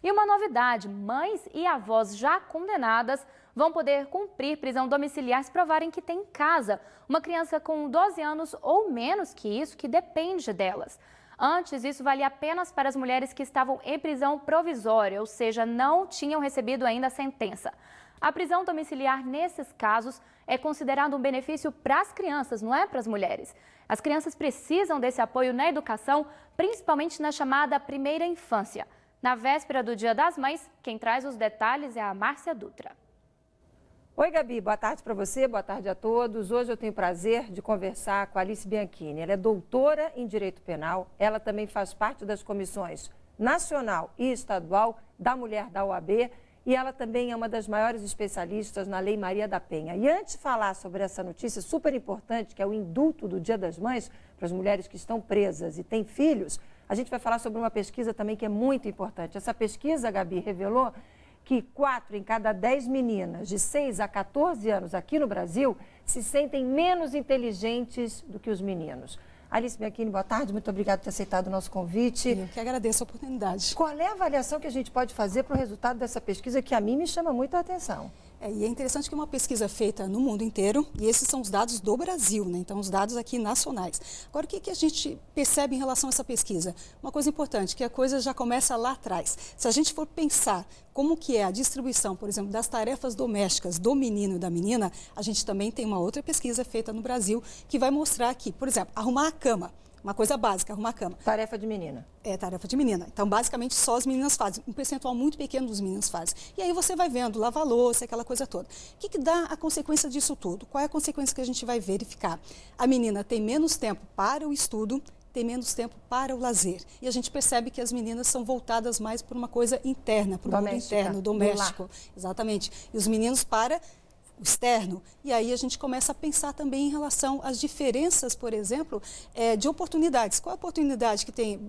E uma novidade, mães e avós já condenadas vão poder cumprir prisão domiciliar se provarem que tem em casa uma criança com 12 anos ou menos que isso, que depende delas. Antes, isso valia apenas para as mulheres que estavam em prisão provisória, ou seja, não tinham recebido ainda a sentença. A prisão domiciliar, nesses casos, é considerado um benefício para as crianças, não é para as mulheres. As crianças precisam desse apoio na educação, principalmente na chamada primeira infância. Na véspera do Dia das Mães, quem traz os detalhes é a Márcia Dutra. Oi, Gabi, boa tarde para você, boa tarde a todos. Hoje eu tenho o prazer de conversar com a Alice Bianchini. Ela é doutora em Direito Penal, ela também faz parte das comissões nacional e estadual da Mulher da OAB e ela também é uma das maiores especialistas na Lei Maria da Penha. E antes de falar sobre essa notícia super importante, que é o indulto do Dia das Mães para as mulheres que estão presas e têm filhos, a gente vai falar sobre uma pesquisa também que é muito importante. Essa pesquisa, Gabi, revelou que 4 em cada 10 meninas de 6 a 14 anos aqui no Brasil se sentem menos inteligentes do que os meninos. Alice Bianchini, boa tarde, muito obrigada por ter aceitado o nosso convite. Eu que agradeço a oportunidade. Qual é a avaliação que a gente pode fazer para o resultado dessa pesquisa que a mim me chama muito a atenção? E é interessante que é uma pesquisa feita no mundo inteiro, e esses são os dados do Brasil, né? Então os dados aqui nacionais. Agora, o que a gente percebe em relação a essa pesquisa? Uma coisa importante, que a coisa já começa lá atrás. Se a gente for pensar como que é a distribuição, por exemplo, das tarefas domésticas do menino e da menina, a gente também tem uma outra pesquisa feita no Brasil que vai mostrar que, por exemplo, arrumar a cama. Uma coisa básica, arrumar a cama. Tarefa de menina. É, tarefa de menina. Então, basicamente, só as meninas fazem. Um percentual muito pequeno dos meninos fazem. E aí você vai vendo, lavar louça, aquela coisa toda. O que dá a consequência disso tudo? Qual é a consequência que a gente vai verificar? A menina tem menos tempo para o estudo, tem menos tempo para o lazer. E a gente percebe que as meninas são voltadas mais por uma coisa interna, para o mundo interno, doméstico. Exatamente. E os meninos para o externo, e aí a gente começa a pensar também em relação às diferenças, por exemplo, de oportunidades. Qual a oportunidade que tem,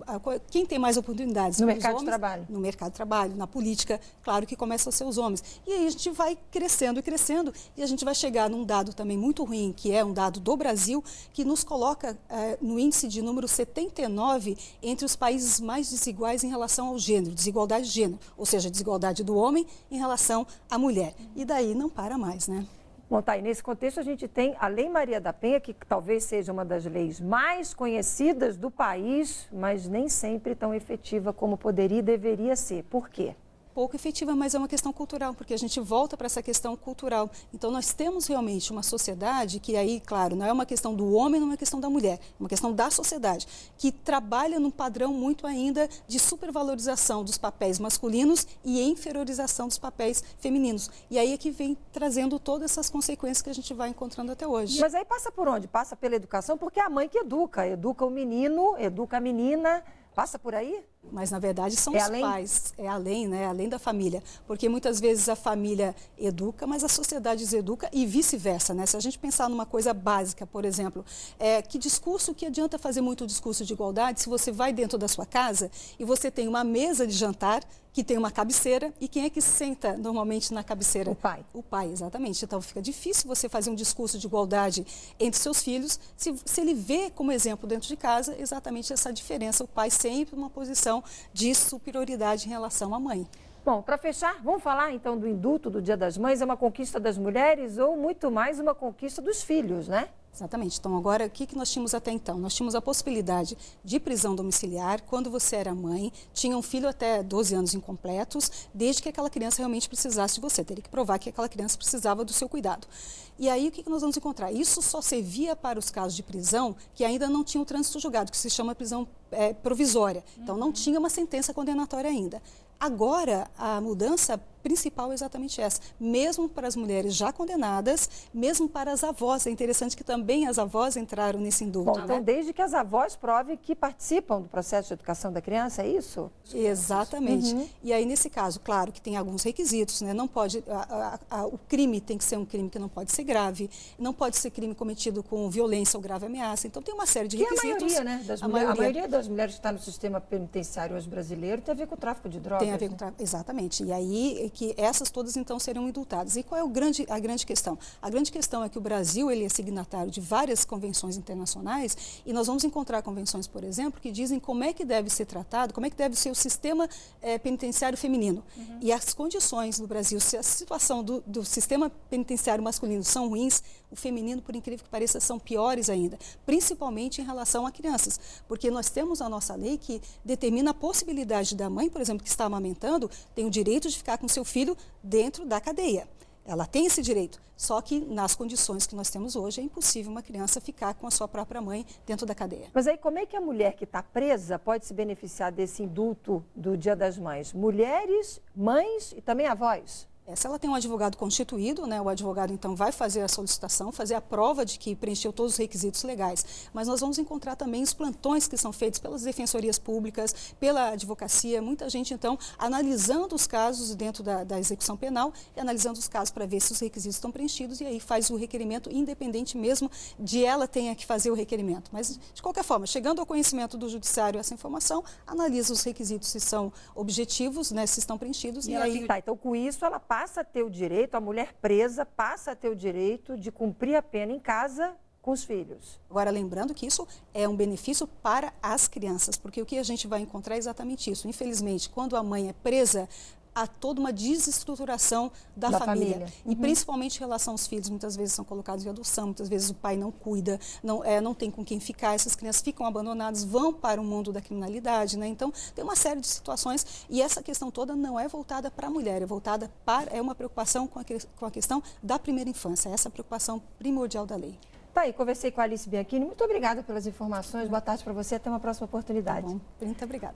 quem tem mais oportunidades? No mercado de trabalho. No mercado de trabalho, na política, claro que começam a ser os homens. E aí a gente vai crescendo e crescendo, e a gente vai chegar num dado também muito ruim, que é um dado do Brasil, que nos coloca no índice de número 79 entre os países mais desiguais em relação ao gênero, desigualdade de gênero, ou seja, desigualdade do homem em relação à mulher. E daí não para mais, né? Bom, tá, e nesse contexto a gente tem a Lei Maria da Penha, que talvez seja uma das leis mais conhecidas do país, mas nem sempre tão efetiva como poderia e deveria ser. Por quê? Pouco efetiva, mas é uma questão cultural, porque a gente volta para essa questão cultural. Então, nós temos realmente uma sociedade que aí, claro, não é uma questão do homem, não é uma questão da mulher, é uma questão da sociedade, que trabalha num padrão muito ainda de supervalorização dos papéis masculinos e inferiorização dos papéis femininos. E aí é que vem trazendo todas essas consequências que a gente vai encontrando até hoje. Mas aí passa por onde? Passa pela educação, porque é a mãe que educa o menino, educa a menina. Passa por aí? Mas, na verdade, são os pais, é além, né? Além da família. Porque muitas vezes a família educa, mas a sociedade deseduca e vice-versa, né? Se a gente pensar numa coisa básica, por exemplo, que adianta fazer muito discurso de igualdade se você vai dentro da sua casa e você tem uma mesa de jantar que tem uma cabeceira, e quem é que senta normalmente na cabeceira? O pai. O pai, exatamente. Então fica difícil você fazer um discurso de igualdade entre seus filhos se ele vê como exemplo dentro de casa exatamente essa diferença, o pai sempre numa posição de superioridade em relação à mãe. Bom, para fechar, vamos falar então do indulto do Dia das Mães. É uma conquista das mulheres ou muito mais uma conquista dos filhos, né? Exatamente. Então, agora, o que nós tínhamos até então? Nós tínhamos a possibilidade de prisão domiciliar quando você era mãe, tinha um filho até 12 anos incompletos, desde que aquela criança realmente precisasse de você. Teria que provar que aquela criança precisava do seu cuidado. E aí, o que nós vamos encontrar? Isso só servia para os casos de prisão que ainda não tinham trânsito julgado, que se chama prisão provisória. Então, não tinha uma sentença condenatória ainda. Agora, a mudança principal é exatamente essa. Mesmo para as mulheres já condenadas, mesmo para as avós. É interessante que também as avós entraram nesse indulto. Bom, então, desde que as avós provem que participam do processo de educação da criança, é isso? Exatamente. E aí, nesse caso, claro que tem alguns requisitos, né? Não pode, o crime tem que ser um crime que não pode ser grave, não pode ser crime cometido com violência ou grave ameaça. Então, tem uma série de requisitos. E a maioria, né? A maioria das mulheres que está no sistema penitenciário hoje brasileiro tem a ver com o tráfico de drogas. tem a ver com exatamente. E aí que essas todas então serão indultadas. E qual é a grande questão? A grande questão é que o Brasil ele é signatário de várias convenções internacionais e nós vamos encontrar convenções, por exemplo, que dizem como é que deve ser tratado, como é que deve ser o sistema penitenciário feminino. E as condições do Brasil, se a situação do sistema penitenciário masculino são ruins, o feminino, por incrível que pareça, são piores ainda, principalmente em relação a crianças, porque nós temos a nossa lei que determina a possibilidade da mãe, por exemplo, que está amamentando, tem o direito de ficar com seu filho dentro da cadeia. Ela tem esse direito, só que nas condições que nós temos hoje é impossível uma criança ficar com a sua própria mãe dentro da cadeia. Mas aí como é que a mulher que está presa pode se beneficiar desse indulto do Dia das Mães? Mulheres, mães e também avós? Se ela tem um advogado constituído, né, o advogado então vai fazer a solicitação, fazer a prova de que preencheu todos os requisitos legais. Mas nós vamos encontrar também os plantões que são feitos pelas defensorias públicas, pela advocacia, muita gente então analisando os casos dentro da execução penal e analisando os casos para ver se os requisitos estão preenchidos e aí faz o requerimento independente mesmo de ela tenha que fazer o requerimento. Mas de qualquer forma, chegando ao conhecimento do judiciário essa informação, analisa os requisitos se são objetivos, né, se estão preenchidos e aí... Tá, então com isso ela passa a ter o direito, a mulher presa passa a ter o direito de cumprir a pena em casa com os filhos. Agora, lembrando que isso é um benefício para as crianças, porque o que a gente vai encontrar é exatamente isso. Infelizmente, quando a mãe é presa, há toda uma desestruturação da família. E principalmente em relação aos filhos, muitas vezes são colocados em adoção, muitas vezes o pai não cuida, não tem com quem ficar, essas crianças ficam abandonadas, vão para o mundo da criminalidade, né? Então, tem uma série de situações e essa questão toda não é voltada para a mulher, é voltada para, é uma preocupação com a questão da primeira infância, essa é a preocupação primordial da lei. Tá aí, conversei com a Alice Bianchini, muito obrigada pelas informações, boa tarde para você, até uma próxima oportunidade. Tá bom. Muito obrigada.